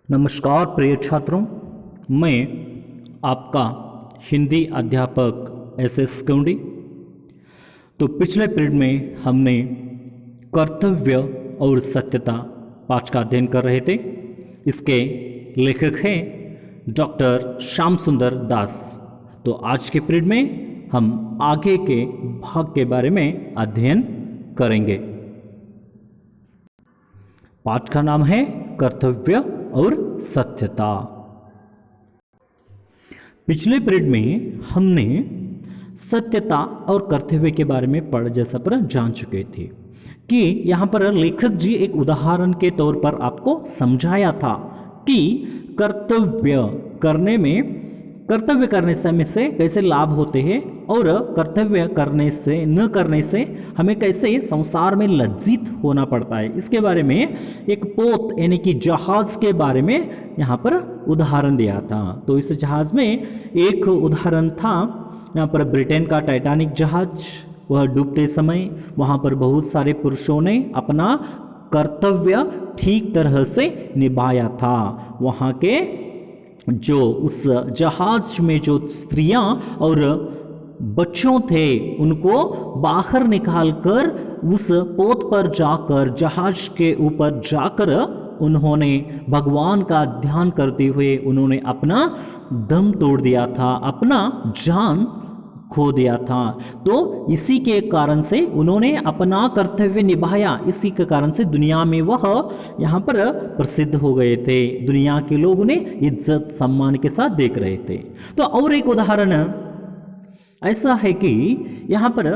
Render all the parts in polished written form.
नमस्कार प्रिय छात्रों, मैं आपका हिंदी अध्यापक एस कुंडी। तो पिछले पीरियड में हमने कर्तव्य और सत्यता पाठ का अध्ययन कर रहे थे। इसके लेखक हैं डॉक्टर श्याम सुंदर दास। तो आज के पीरियड में हम आगे के भाग के बारे में अध्ययन करेंगे। पाठ का नाम है कर्तव्य और सत्यता। पिछले पीरियड में हमने सत्यता और कर्तव्य के बारे में पढ़ जैसा पर जान चुके थे कि यहाँ पर लेखक जी एक उदाहरण के तौर पर आपको समझाया था कि कर्तव्य करने से कैसे लाभ होते हैं और कर्तव्य करने से न करने से हमें कैसे संसार में लज्जित होना पड़ता है। इसके बारे में एक पोत यानी कि जहाज के बारे में यहाँ पर उदाहरण दिया था। तो इस जहाज में एक उदाहरण था यहाँ पर ब्रिटेन का टाइटैनिक जहाज। वह डूबते समय वहाँ पर बहुत सारे पुरुषों ने अपना कर्तव्य ठीक तरह से निभाया था। वहाँ के जो उस जहाज में जो स्त्रियां और बच्चों थे उनको बाहर निकालकर उस पोत पर जाकर जहाज के ऊपर जाकर उन्होंने भगवान का ध्यान करते हुए उन्होंने अपना दम तोड़ दिया था, अपना जान खो दिया था। तो इसी के कारण से उन्होंने अपना कर्तव्य निभाया। इसी के कारण से दुनिया में वह यहाँ पर प्रसिद्ध हो गए थे। दुनिया के लोग उन्हें इज्जत सम्मान के साथ देख रहे थे। तो और एक उदाहरण ऐसा है कि यहाँ पर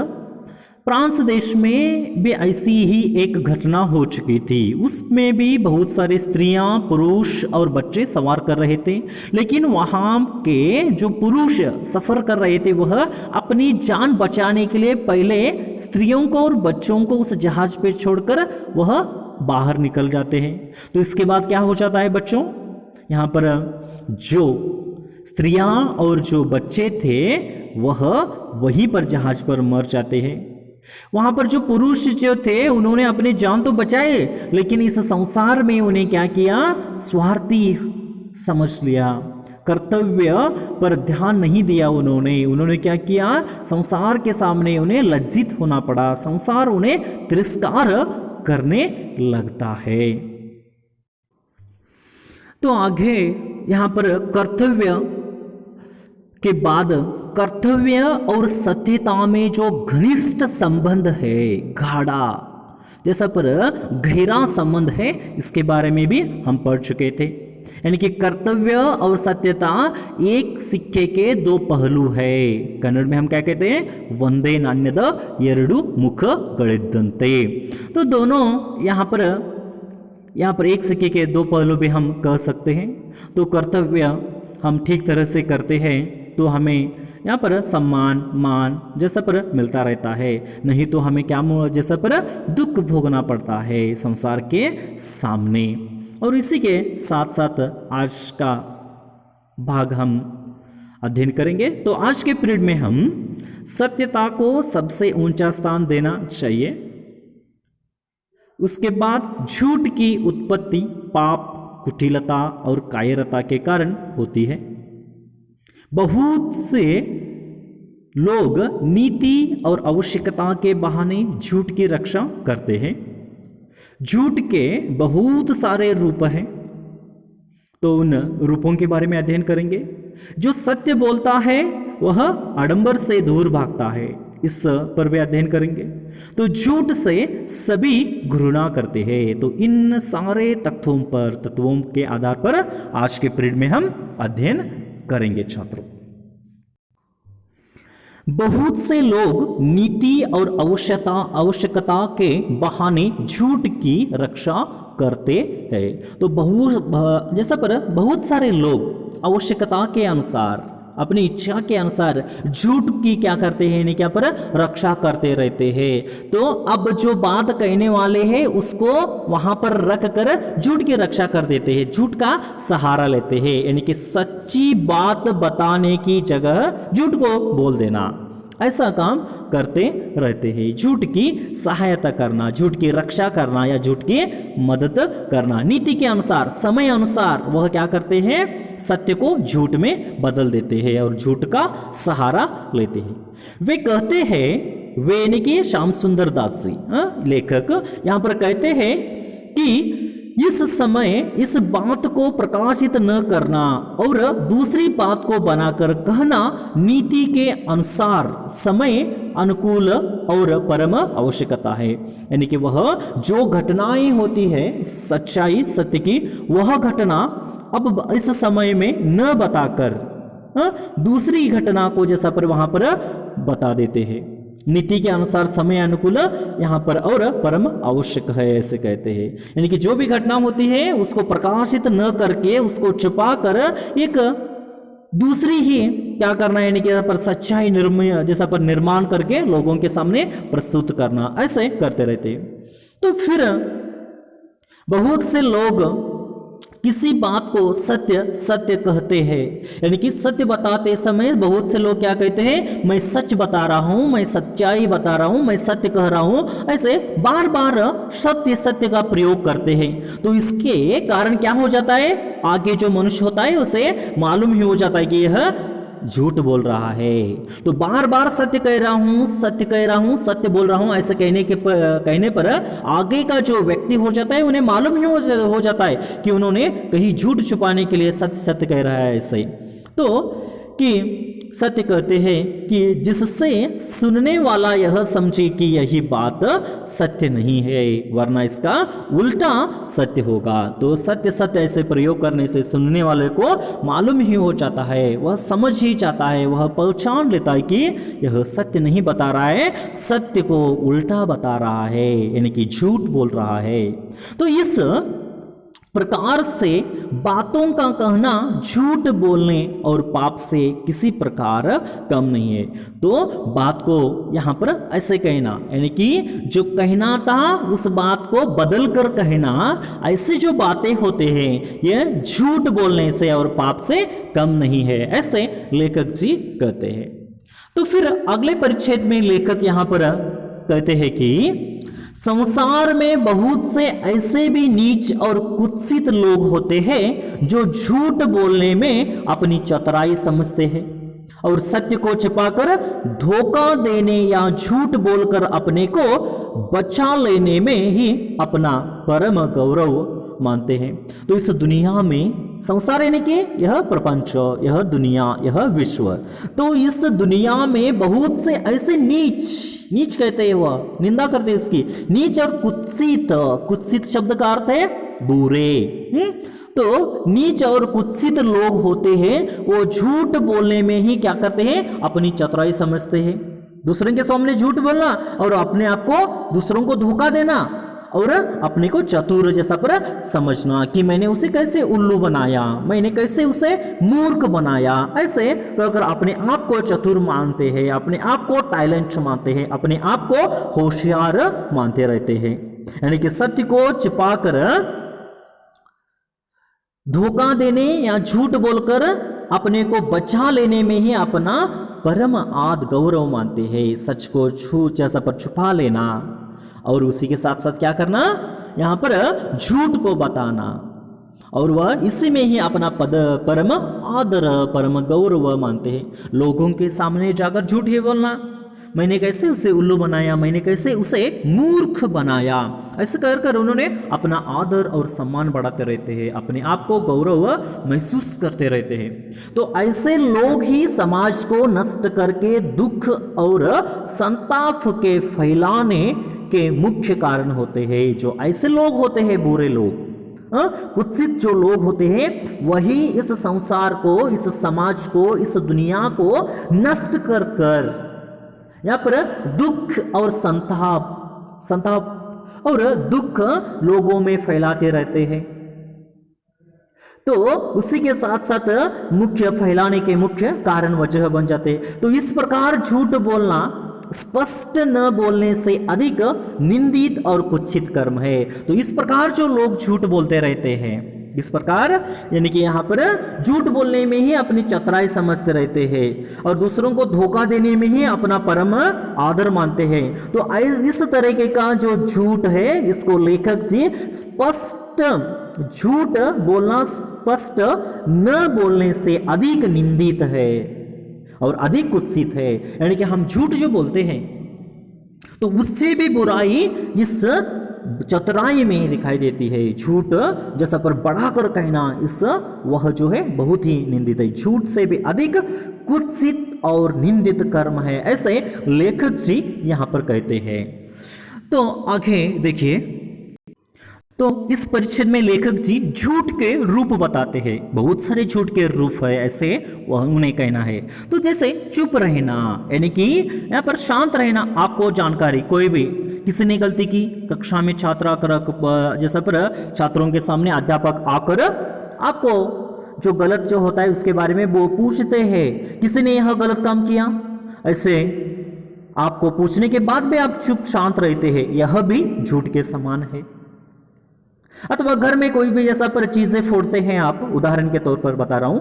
फ्रांस देश में भी ऐसी ही एक घटना हो चुकी थी। उसमें भी बहुत सारी स्त्रियां, पुरुष और बच्चे सवार कर रहे थे, लेकिन वहां के जो पुरुष सफर कर रहे थे वह अपनी जान बचाने के लिए पहले स्त्रियों को और बच्चों को उस जहाज पे छोड़कर वह बाहर निकल जाते हैं। तो इसके बाद क्या हो जाता है बच्चों, यहाँ पर जो स्त्रियां और जो बच्चे थे वह वहीं पर जहाज पर मर जाते हैं। वहां पर जो पुरुष जो थे उन्होंने अपनी जान तो बचाए, लेकिन इस संसार में उन्हें क्या किया, स्वार्थी समझ लिया, कर्तव्य पर ध्यान नहीं दिया। उन्होंने क्या किया, संसार के सामने उन्हें लज्जित होना पड़ा। संसार उन्हें तिरस्कार करने लगता है। तो आगे यहां पर कर्तव्य के बाद कर्तव्य और सत्यता में जो घनिष्ठ संबंध है, गाढ़ा जैसा पर गहरा संबंध है, इसके बारे में भी हम पढ़ चुके थे। यानी कि कर्तव्य और सत्यता एक सिक्के के दो पहलू है। कन्नड़ में हम क्या कहते हैं, वंदे नान्यद एरडु मुख गळिद्दंते। तो दोनों यहाँ पर एक सिक्के के दो पहलू भी हम कह सकते हैं। तो कर्तव्य हम ठीक तरह से करते हैं तो हमें यहाँ पर सम्मान मान जैसा पर मिलता रहता है, नहीं तो हमें क्या जैसा पर दुख भोगना पड़ता है संसार के सामने। और इसी के साथ साथ आज का भाग हम अध्ययन करेंगे। तो आज के पीरियड में हम सत्यता को सबसे ऊंचा स्थान देना चाहिए। उसके बाद झूठ की उत्पत्ति पाप, कुटिलता और कायरता के कारण होती है। बहुत से लोग नीति और आवश्यकता के बहाने झूठ की रक्षा करते हैं। झूठ के बहुत सारे रूप हैं, तो उन रूपों के बारे में अध्ययन करेंगे। जो सत्य बोलता है वह आडंबर से दूर भागता है, इस पर भी अध्ययन करेंगे। तो झूठ से सभी घृणा करते हैं। तो इन सारे तत्वों के आधार पर आज के पीरियड में हम अध्ययन करेंगे छात्रों। बहुत से लोग नीति और आवश्यकता के बहाने झूठ की रक्षा करते हैं। तो बहुत सारे लोग आवश्यकता के अनुसार, अपनी इच्छा के अनुसार झूठ की क्या करते हैं, क्या पर रक्षा करते रहते हैं। तो अब जो बात कहने वाले हैं उसको वहां पर रख कर झूठ की रक्षा कर देते हैं, झूठ का सहारा लेते हैं। यानी कि सच्ची बात बताने की जगह झूठ को बोल देना। ऐसा काम करते रहते हैं। झूठ की सहायता करना, झूठ की रक्षा करना या झूठ की मदद करना। नीति के अनुसार, समय अनुसार वह क्या करते हैं, सत्य को झूठ में बदल देते हैं और झूठ का सहारा लेते हैं। वे कहते हैं, वे यानी कि श्याम सुंदर दास जी लेखक यहाँ पर कहते हैं कि इस समय इस बात को प्रकाशित न करना और दूसरी बात को बनाकर कहना नीति के अनुसार समय अनुकूल और परम आवश्यकता है। यानी कि वह जो घटनाएं होती है सच्चाई सत्य की, वह घटना अब इस समय में न बताकर दूसरी घटना को जैसा पर वहां पर बता देते हैं। नीति के अनुसार समय अनुकूल यहाँ पर और परम आवश्यक है ऐसे कहते हैं। यानी कि जो भी घटना होती है उसको प्रकाशित न करके उसको छुपा कर एक दूसरी ही क्या करना, यानी कि पर सच्चाई जैसा पर निर्माण करके लोगों के सामने प्रस्तुत करना, ऐसे करते रहते हैं। तो फिर बहुत से लोग किसी बात को सत्य सत्य कहते हैं। यानी कि सत्य बताते समय बहुत से लोग क्या कहते हैं, मैं सच बता रहा हूं, मैं सच्चाई बता रहा हूं, मैं सत्य कह रहा हूं, ऐसे बार बार सत्य सत्य का प्रयोग करते हैं। तो इसके कारण क्या हो जाता है, आगे जो मनुष्य होता है उसे मालूम ही हो जाता है कि यह झूठ बोल रहा है। तो बार बार सत्य कह रहा हूं, सत्य कह रहा हूं, सत्य बोल रहा हूं ऐसे कहने पर आगे का जो व्यक्ति हो जाता है उन्हें मालूम ही हो जाता है कि उन्होंने कहीं झूठ छुपाने के लिए सत्य सत्य कह रहा है ऐसे। तो कि सत्य कहते हैं कि जिससे सुनने वाला यह समझे कि यही बात सत्य नहीं है वरना इसका उल्टा सत्य होगा। तो सत्य सत्य ऐसे प्रयोग करने से सुनने वाले को मालूम ही हो जाता है, वह समझ ही जाता है, वह पहचान लेता है कि यह सत्य नहीं बता रहा है, सत्य को उल्टा बता रहा है, यानी कि झूठ बोल रहा है। तो इस प्रकार से बातों का कहना झूठ बोलने और पाप से किसी प्रकार कम नहीं है। तो बात को यहाँ पर ऐसे कहना, यानी कि जो कहना था उस बात को बदल कर कहना, ऐसे जो बातें होते हैं ये झूठ बोलने से और पाप से कम नहीं है, ऐसे लेखक जी कहते हैं। तो फिर अगले परिच्छेद में लेखक यहाँ पर कहते हैं कि संसार में बहुत से ऐसे भी नीच और कुत्सित लोग होते हैं जो झूठ बोलने में अपनी चतुराई समझते हैं और सत्य को छिपाकर धोखा देने या झूठ बोलकर अपने को बचा लेने में ही अपना परम गौरव मानते हैं। तो इस दुनिया में संसार यानी कि यह प्रपंच, यह दुनिया, यह विश्व, तो इस दुनिया में बहुत से ऐसे नीच कहते हैं, वह निंदा करते हैं उसकी, नीच और कुत्सित शब्द का अर्थ है बुरे। तो नीच और कुत्सित लोग होते हैं, वो झूठ बोलने में ही क्या करते हैं, अपनी चतुराई समझते हैं। दूसरों के सामने झूठ बोलना और अपने आप को दूसरों को धोखा देना और अपने को चतुर जैसा पर समझना कि मैंने उसे कैसे उल्लू बनाया, मैंने कैसे उसे मूर्ख बनाया, ऐसे तो अगर अपने आप को चतुर मानते हैं, अपने आप को टैलेंट मानते हैं, अपने आप को होशियार मानते रहते हैं। यानी कि सत्य को छिपाकर धोखा देने या झूठ बोलकर अपने को बचा लेने में ही अपना परम आद गौरव मानते हैं। सच को जैसा पर छुपा लेना और उसी के साथ साथ क्या करना, यहाँ पर झूठ को बताना और वह इसी में ही अपना परम आदर परम गौरव मानते हैं। लोगों के सामने जाकर झूठ ही बोलना, मैंने कैसे उसे उल्लू बनाया, मैंने कैसे उसे मूर्ख बनाया, ऐसे कर कर उन्होंने अपना आदर और सम्मान बढ़ाते रहते हैं, अपने आप को गौरव महसूस करते रहते हैं। तो ऐसे लोग ही समाज को नष्ट करके दुख और संताप के फैलाने के मुख्य कारण होते हैं। जो ऐसे लोग होते हैं, बुरे लोग, कुत्सित जो लोग होते हैं, वही इस संसार को, इस समाज को, इस दुनिया को नष्ट कर कर यहाँ पर दुख और संताप और दुख लोगों में फैलाते रहते हैं। तो उसी के साथ साथ मुख्य फैलाने के मुख्य कारण वजह बन जाते हैं। तो इस प्रकार झूठ बोलना स्पष्ट न बोलने से अधिक निंदित और कुत्सित कर्म है। तो इस प्रकार जो लोग झूठ बोलते रहते हैं, इस प्रकार यानी कि यहाँ पर झूठ बोलने में ही अपनी चतुराई समझते रहते हैं और दूसरों को धोखा देने में ही अपना परम आदर मानते हैं। तो इस तरीके का जो झूठ है इसको लेखक जी स्पष्ट झूठ बोलना स्पष्ट न बोलने से अधिक निंदित है और अधिक कुत्सित है। यानी कि हम झूठ जो बोलते हैं तो उससे भी बुराई इस चतुराई में दिखाई देती है। झूठ जैसा पर बढ़ाकर कहना इस वह जो है बहुत ही निंदित है, झूठ से भी अधिक कुत्सित और निंदित कर्म है, ऐसे लेखक जी यहां पर कहते हैं। तो आगे देखिए, तो इस परिच्छेद में लेखक जी झूठ के रूप बताते हैं। बहुत सारे झूठ के रूप है ऐसे वह उन्हें कहना है। तो जैसे चुप रहना यानी कि यहाँ पर शांत रहना, आपको जानकारी कोई भी किसी ने गलती की कक्षा में छात्र आकर जैसा पर छात्रों के सामने अध्यापक आकर आपको जो गलत जो होता है उसके बारे में वो पूछते हैं, किसी ने यह गलत काम किया, ऐसे आपको पूछने के बाद भी आप चुप शांत रहते हैं, यह भी झूठ के समान है। अथवा घर में कोई भी जैसा पर चीजें फोड़ते हैं, आप उदाहरण के तौर पर बता रहा हूं,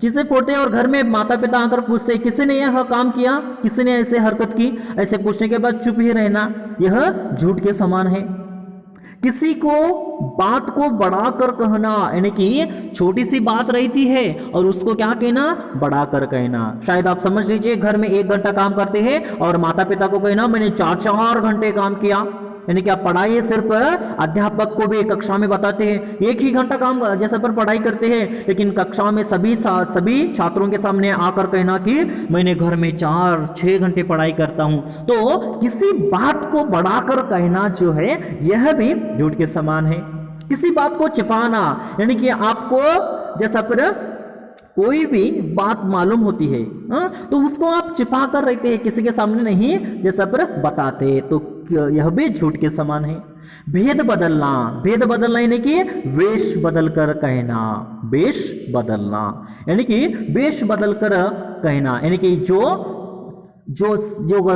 चीजें फोड़ते हैं और घर में माता पिता आकर पूछते हैं किसी ने यह काम किया, किसी ने ऐसे हरकत की, ऐसे पूछने के बाद चुप ही रहना, यह झूठ के समान है। किसी को बात को बढ़ाकर कहना यानी कि छोटी सी बात रहती है और उसको क्या कहना, बढ़ाकर कहना। शायद आप समझ लीजिए घर में 1 घंटा काम करते हैं और माता पिता को कहना मैंने 4 घंटे काम किया, यानी कि आप पढ़ाई सिर्फ अध्यापक को भी कक्षा में बताते हैं 1 ही घंटा काम जैसा पर पढ़ाई करते हैं, लेकिन कक्षा में सभी छात्रों के सामने आकर कहना कि मैंने घर में 4-6 घंटे पढ़ाई करता हूं। तो किसी बात को बढ़ाकर कहना जो है यह भी झूठ के समान है। किसी बात को छिपाना यानी कि आपको जैसा पर कोई भी बात मालूम होती है तो उसको आप छिपा कर रहते हैं, किसी के सामने नहीं जैसा पर बताते, तो यह भी झूठ के समान है। भेद बदलना यानी कि वेश बदल कर कहना, वेश बदलना यानी कि वेश बदल कर कहना, यानी कि जो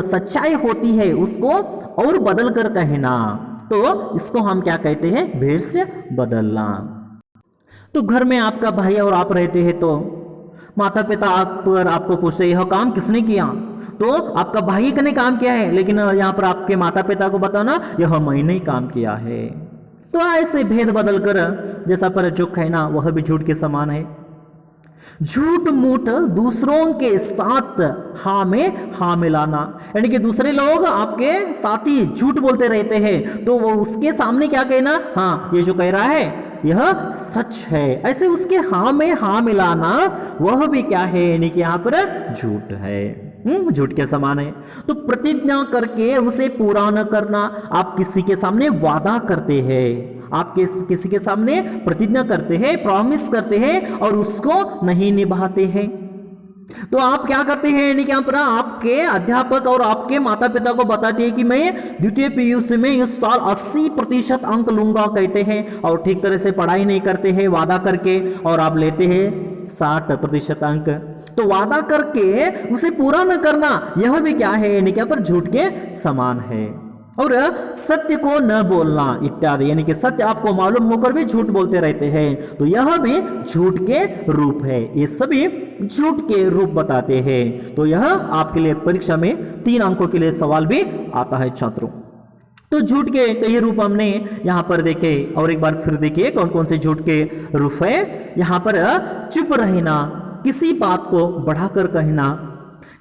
सच्चाई होती है उसको और बदल कर कहना, तो इसको हम क्या कहते हैं, वेश बदलना। तो घर में आपका भाई और आप रहते हैं तो माता पिता आपको पूछते यह काम किसने किया, तो आपका भाई ने काम किया है, लेकिन यहाँ पर आपके माता पिता को बताना यह मैंने ही काम किया है। तो ऐसे भेद बदल कर जैसा पर जो कहना वह भी झूठ के समान है। झूठ मूठ दूसरों के साथ हाँ में हाँ मिलाना, यानी कि दूसरे लोग आपके साथी झूठ बोलते रहते हैं तो वो उसके सामने क्या कहना, हाँ ये जो कह रहा है यह सच है, ऐसे उसके हाँ में हाँ मिलाना वह भी क्या है, यानी कि यहाँ पर झूठ है, झूठ के समान है। तो प्रतिज्ञा करके उसे पूरा न करना, आप किसी के सामने वादा करते हैं, आप किसी के सामने प्रतिज्ञा करते हैं, प्रॉमिस करते हैं और उसको नहीं निभाते हैं, तो आप क्या करते हैं, यानी कि यहाँ पर आपके अध्यापक और आपके माता पिता को बताते हैं कि मैं द्वितीय पीयूसी में इस साल 80% अंक लूंगा कहते हैं और ठीक तरह से पढ़ाई नहीं करते हैं वादा करके, और आप लेते हैं 60% अंक। तो वादा करके उसे पूरा न करना यह भी क्या है, यानी कि यहाँ पर झूठ के समान है। और सत्य को न बोलना इत्यादि, यानी कि सत्य आपको मालूम होकर भी झूठ बोलते रहते हैं, तो यह भी झूठ के रूप है। ये सभी झूठ के रूप बताते हैं। तो यह आपके लिए परीक्षा में 3 अंकों के लिए सवाल भी आता है छात्रों। तो झूठ के कई रूप हमने यहां पर देखे, और एक बार फिर देखिए कौन कौन से झूठ के रूप है। यहां पर चुप रहना, किसी बात को बढ़ाकर कहना,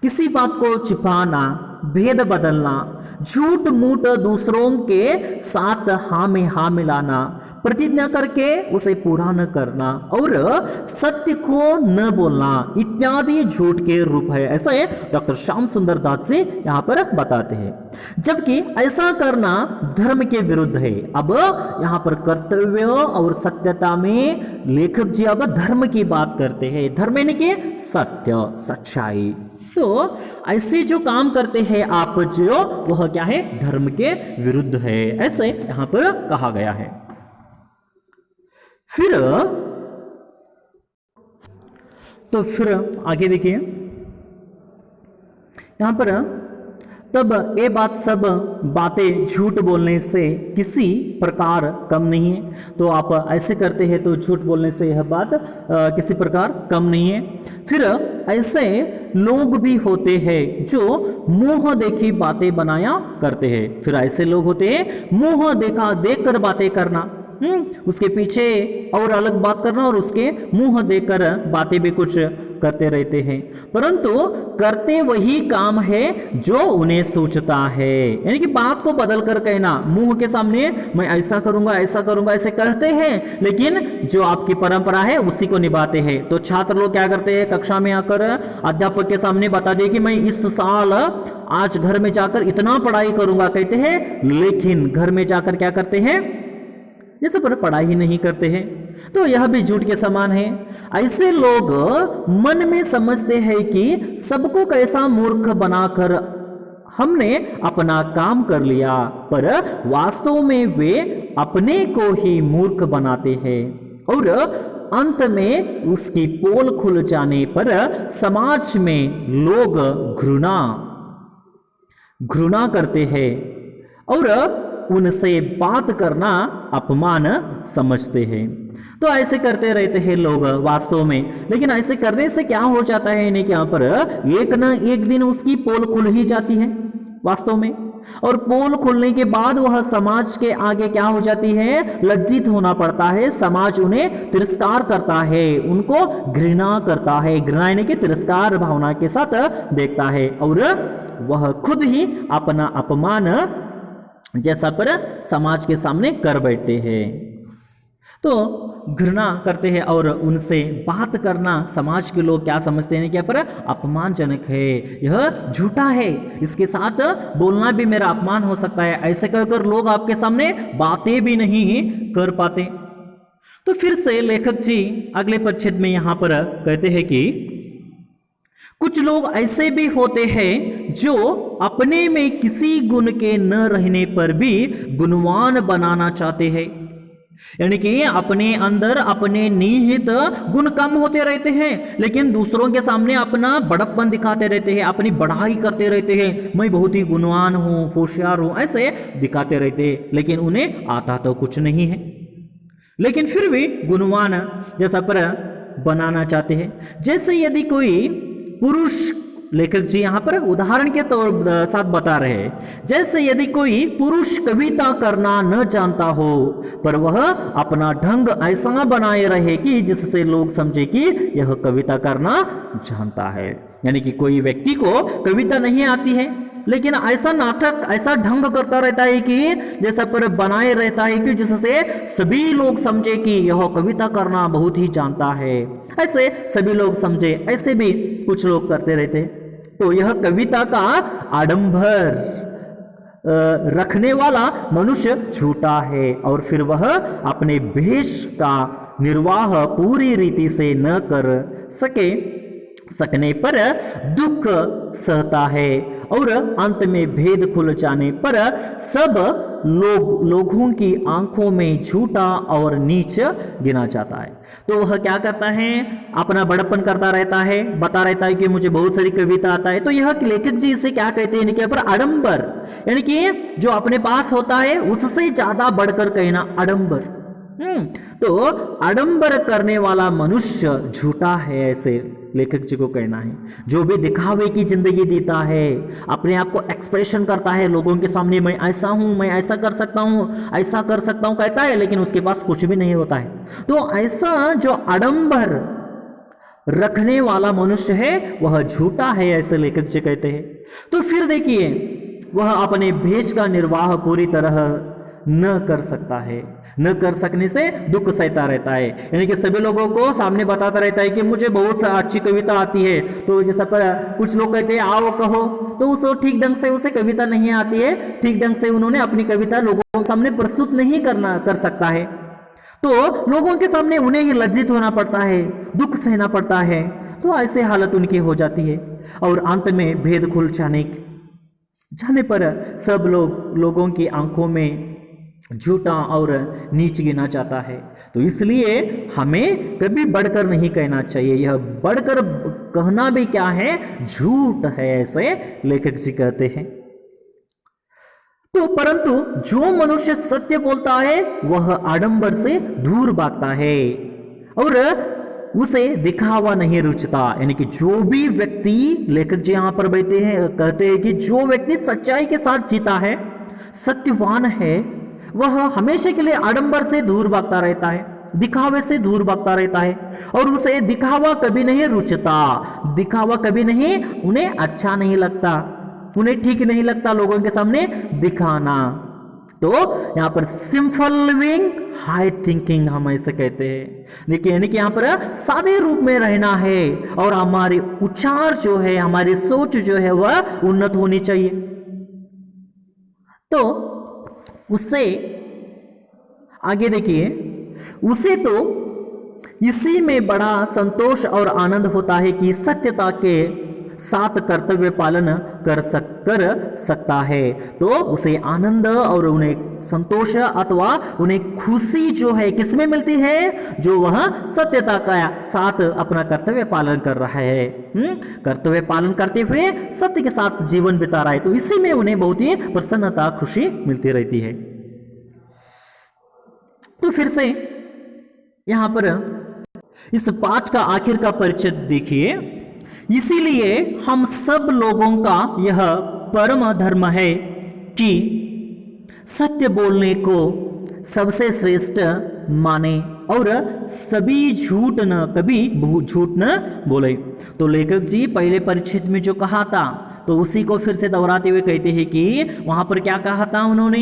किसी बात को छिपाना, भेद बदलना, झूठ मूठ दूसरों के साथ हाँ में हाँ मिलाना, प्रतिज्ञा करके उसे पूरा न करना और सत्य को न बोलना इत्यादि झूठ के रूप है, ऐसा डॉक्टर श्याम सुंदर दास जी यहां पर बताते हैं। जबकि ऐसा करना धर्म के विरुद्ध है। अब यहां पर कर्तव्य और सत्यता में लेखक जी अब धर्म की बात करते हैं। धर्म यानी कि सत्य, सच्चाई। तो ऐसे जो काम करते हैं आप जो, वह क्या है, धर्म के विरुद्ध है, ऐसे यहां पर कहा गया है। फिर आगे देखिए यहां पर, तब ये बात सब बातें झूठ बोलने से किसी प्रकार कम नहीं है। तो आप ऐसे करते हैं तो झूठ बोलने से यह बात किसी प्रकार कम नहीं है। फिर ऐसे लोग भी होते हैं जो मुंह देखी बातें बनाया करते हैं। फिर ऐसे लोग होते हैं मुंह देखा देख कर बातें करना, उसके पीछे और अलग बात करना और उसके मुंह देखकर बातें भी कुछ करते रहते हैं, परंतु करते वही काम है जो उन्हें सोचता है। यानी कि बात को बदल कर कहना, मुंह के सामने मैं ऐसा करूंगा ऐसे कहते हैं, लेकिन जो आपकी परंपरा है उसी को निभाते हैं। तो छात्र लोग क्या करते हैं, कक्षा में आकर अध्यापक के सामने बता दे कि मैं इस साल आज घर में जाकर इतना पढ़ाई करूंगा कहते हैं, लेकिन घर में जाकर क्या करते हैं, जैसे पर पढ़ाई ही नहीं करते हैं। तो यह भी झूठ के समान है। ऐसे लोग मन में समझते हैं कि सबको कैसा मूर्ख बनाकर हमने अपना काम कर लिया, पर वास्तव में वे अपने को ही मूर्ख बनाते हैं और अंत में उसकी पोल खुल जाने पर समाज में लोग घृणा करते हैं और उनसे बात करना अपमान समझते हैं। तो ऐसे करते रहते हैं लोग वास्तव में, लेकिन ऐसे करने से क्या हो जाता है, इन्हें यहाँ पर एक न एक दिन उसकी पोल खुल ही जाती है वास्तव में, और पोल खुलने के बाद वह समाज के आगे क्या हो जाती है, लज्जित होना पड़ता है। समाज उन्हें तिरस्कार करता है, उनको घृणा करता है, घृणा यानी कि तिरस्कार भावना के साथ देखता है और वह खुद ही अपना अपमान जैसा पर समाज के सामने कर बैठते हैं। तो घृणा करते हैं और उनसे बात करना समाज के लोग क्या समझते हैं, क्या पर अपमानजनक है, यह झूठा है, इसके साथ बोलना भी मेरा अपमान हो सकता है, ऐसे कहकर लोग आपके सामने बातें भी नहीं कर पाते। तो फिर से लेखक जी अगले परिच्छेद में यहां पर कहते हैं कि कुछ लोग ऐसे भी होते हैं जो अपने में किसी गुण के न रहने पर भी गुणवान बनाना चाहते हैं। यानी कि अपने अंदर अपने निहित गुण कम होते रहते हैं, लेकिन दूसरों के सामने अपना बड़प्पन दिखाते रहते हैं, अपनी बढ़ाई करते रहते हैं, मैं बहुत ही गुणवान हूं, होशियार हूं, ऐसे दिखाते रहते हैं, लेकिन उन्हें आता तो कुछ नहीं है, लेकिन फिर भी गुणवान जैसा पर बनाना चाहते हैं। जैसे यदि कोई पुरुष, लेखक जी यहां पर उदाहरण के तौर साथ बता रहे हैं, जैसे यदि कोई पुरुष कविता करना न जानता हो पर वह अपना ढंग ऐसा बनाए रहे कि जिससे लोग समझे कि यह कविता करना जानता है। यानी कि कोई व्यक्ति को कविता नहीं आती है, लेकिन ऐसा नाटक, ऐसा ढंग करता रहता है कि जैसा पर बनाए रहता है कि जिससे सभी लोग समझे कि यह कविता करना बहुत ही जानता है, ऐसे सभी लोग समझे, ऐसे भी कुछ लोग करते रहते हैं। तो यह कविता का आडंबर रखने वाला मनुष्य झूठा है और फिर वह अपने भेष का निर्वाह पूरी रीति से न कर सकने पर दुख सहता है और अंत में भेद खुल जाने पर सब लोगों की आंखों में झूठा और नीच गिना जाता है। तो वह क्या करता है, अपना बड़प्पन करता रहता है, बता रहता है कि मुझे बहुत सारी कविता आता है। तो यह लेखक जी इसे क्या कहते हैं, इनके ऊपर आडंबर, यानी कि जो अपने पास होता है उससे ज्यादा बढ़कर कहना आडंबर। तो आडंबर करने वाला मनुष्य झूठा है, ऐसे लेखक जी को कहना है। जो भी दिखावे की जिंदगी जीता है, अपने आप को एक्सप्रेशन करता है लोगों के सामने, मैं ऐसा हूं, मैं ऐसा कर सकता हूं, ऐसा कर सकता हूं कहता है, लेकिन उसके पास कुछ भी नहीं होता है। तो ऐसा जो आडंबर रखने वाला मनुष्य है वह झूठा है, ऐसे लेखक जी कहते हैं। तो फिर देखिए, वह अपने भेष का निर्वाह पूरी तरह न कर सकता है, न कर सकने से दुख सहता रहता है। यानी कि सभी लोगों को सामने बताता रहता है कि मुझे बहुत अच्छी कविता आती है। तो जैसा पर कुछ लोग कहते हैं आओ कहो, तो उसे ठीक ढंग से उसे कविता नहीं आती है, ठीक ढंग से उन्होंने अपनी कविता लोगों के सामने प्रस्तुत नहीं कर सकता है। तो लोगों के सामने उन्हें ही लज्जित होना पड़ता है, दुख सहना पड़ता है। तो ऐसे हालत उनकी हो जाती है और अंत में भेद खुल जाने पर सब लोगों की आंखों में झूठा और नीच गिना जाता है। तो इसलिए हमें कभी बढ़कर नहीं कहना चाहिए, यह बढ़कर कहना भी क्या है, झूठ है, ऐसे लेखक जी कहते हैं। तो परंतु जो मनुष्य सत्य बोलता है वह आडंबर से दूर भागता है और उसे दिखावा नहीं रुचता। यानी कि जो भी व्यक्ति, लेखक जी यहां पर बैठे हैं, कहते हैं कि जो व्यक्ति सच्चाई के साथ जीता है, सत्यवान है, वह हमेशा के लिए आडंबर से दूर भागता रहता है, दिखावे से दूर भागता रहता है और उसे दिखावा कभी नहीं रुचता। दिखावा कभी नहीं, उन्हें अच्छा नहीं लगता, उन्हें ठीक नहीं लगता लोगों के सामने दिखाना। तो यहां पर सिंपल लिविंग हाई थिंकिंग हम ऐसे कहते हैं। देखिए यानी कि यहां पर सादे रूप में रहना है और हमारी उच्चार जो है, हमारी सोच जो है वह उन्नत होनी चाहिए। तो उससे आगे देखिए, उसे तो इसी में बड़ा संतोष और आनंद होता है कि सत्यता के साथ कर्तव्य पालन कर सकता है। तो उसे आनंद और उन्हें संतोष अथवा उन्हें खुशी जो है किसमें मिलती है, जो वह सत्यता का साथ अपना कर्तव्य पालन कर रहा है, कर्तव्य पालन करते हुए सत्य के साथ जीवन बिता रहा है। तो इसी में उन्हें बहुत ही प्रसन्नता, खुशी मिलती रहती है। तो फिर से यहां पर इस पाठ का आखिर का परिचय देखिए। इसीलिए हम सब लोगों का यह परम धर्म है कि सत्य बोलने को सबसे श्रेष्ठ माने और सभी कभी झूठ न बोले। तो लेखक जी पहले परिच्छेद में जो कहा था, तो उसी को फिर से दोहराते हुए कहते हैं कि वहां पर क्या कहा था उन्होंने,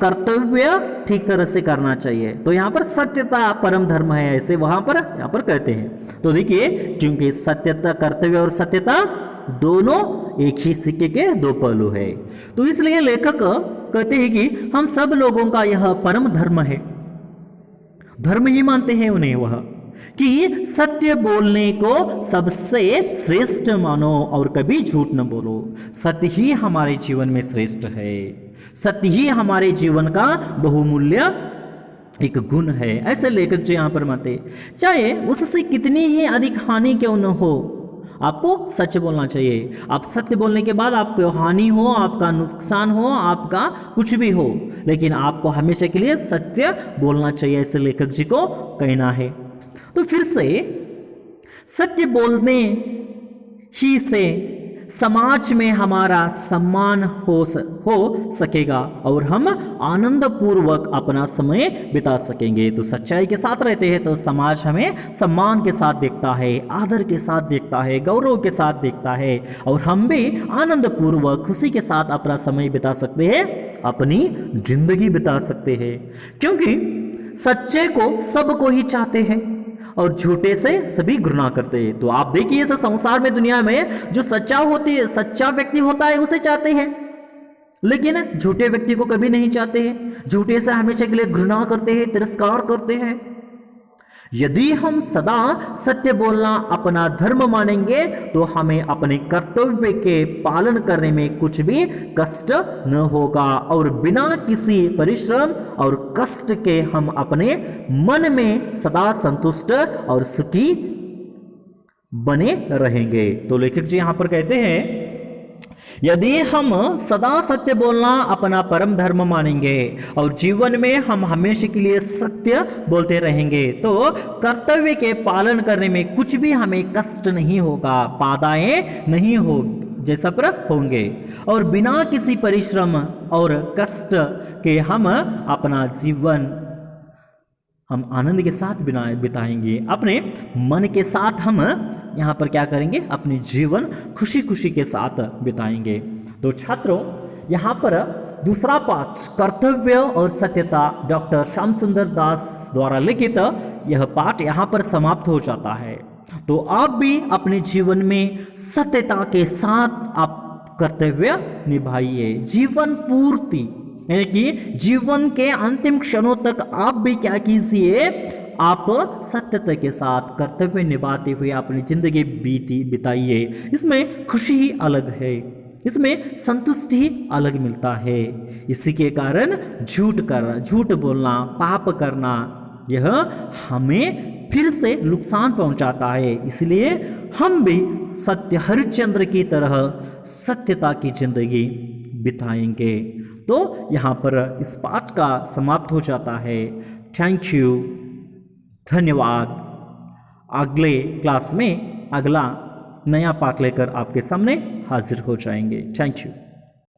कर्तव्य ठीक तरह से करना चाहिए। तो यहां पर सत्यता परम धर्म है, ऐसे वहां पर यहां पर कहते हैं। तो देखिए, क्योंकि सत्यता, कर्तव्य और सत्यता दोनों एक ही सिक्के के दो पहलू है, तो इसलिए लेखक कहते हैं कि हम सब लोगों का यह परम धर्म है, धर्म ही मानते हैं उन्हें वह, कि सत्य बोलने को सबसे श्रेष्ठ मानो और कभी झूठ न बोलो। सत्य ही हमारे जीवन में श्रेष्ठ है, सत्य ही हमारे जीवन का बहुमूल्य एक गुण है, ऐसे लेखक जो यहां पर मानते। चाहे उससे कितनी ही अधिक हानि क्यों न हो, आपको सच बोलना चाहिए। आप सत्य बोलने के बाद आपको हानि हो, आपका नुकसान हो, आपका कुछ भी हो, लेकिन आपको हमेशा के लिए सत्य बोलना चाहिए, ऐसे लेखक जी को कहना है। तो फिर से सत्य बोलने ही से समाज में हमारा सम्मान हो सकेगा और हम आनंद पूर्वक अपना समय बिता सकेंगे। तो सच्चाई के साथ रहते हैं तो समाज हमें सम्मान के साथ देखता है, आदर के साथ देखता है, गौरव के साथ देखता है और हम भी आनंद पूर्वक खुशी के साथ अपना समय बिता सकते हैं, अपनी जिंदगी बिता सकते हैं। क्योंकि सच्चे को सबको ही चाहते हैं और झूठे से सभी घृणा करते हैं। तो आप देखिए इस संसार में, दुनिया में जो सच्चा व्यक्ति होता है उसे चाहते हैं, लेकिन झूठे व्यक्ति को कभी नहीं चाहते हैं। झूठे से हमेशा के लिए घृणा करते हैं, तिरस्कार करते हैं। यदि हम सदा सत्य बोलना अपना धर्म मानेंगे तो हमें अपने कर्तव्य के पालन करने में कुछ भी कष्ट न होगा और बिना किसी परिश्रम और कष्ट के हम अपने मन में सदा संतुष्ट और सुखी बने रहेंगे। तो लेखक जी यहां पर कहते हैं, यदि हम सदा सत्य बोलना अपना परम धर्म मानेंगे और जीवन में हम हमेशा के लिए सत्य बोलते रहेंगे तो कर्तव्य के पालन करने में कुछ भी हमें कष्ट नहीं होगा, बाधाएं नहीं हो जैसा पर होंगे और बिना किसी परिश्रम और कष्ट के हम अपना जीवन हम आनंद के साथ बिताएंगे। अपने मन के साथ हम यहाँ पर क्या करेंगे, अपने जीवन खुशी खुशी के साथ बिताएंगे। तो छात्रों, यहाँ पर दूसरा पाठ कर्तव्य और सत्यता डॉक्टर श्याम सुंदर दास द्वारा लिखित यह पाठ यहाँ पर समाप्त हो जाता है। तो आप भी अपने जीवन में सत्यता के साथ आप कर्तव्य निभाइए, जीवन पूर्ति यानी कि जीवन के अंतिम क्षणों तक आप भी क्या कीजिए, आप सत्यता के साथ कर्तव्य निभाते हुए अपनी जिंदगी बिताइए। इसमें खुशी ही अलग है, इसमें संतुष्टि ही अलग मिलता है। इसी के कारण झूठ बोलना, पाप करना यह हमें फिर से नुकसान पहुंचाता है। इसलिए हम भी सत्य हरिश्चंद्र की तरह सत्यता की जिंदगी बिताएंगे। तो यहाँ पर इस पाठ का समाप्त हो जाता है। थैंक यू, धन्यवाद। अगले क्लास में अगला नया पाठ लेकर आपके सामने हाजिर हो जाएंगे। Thank you.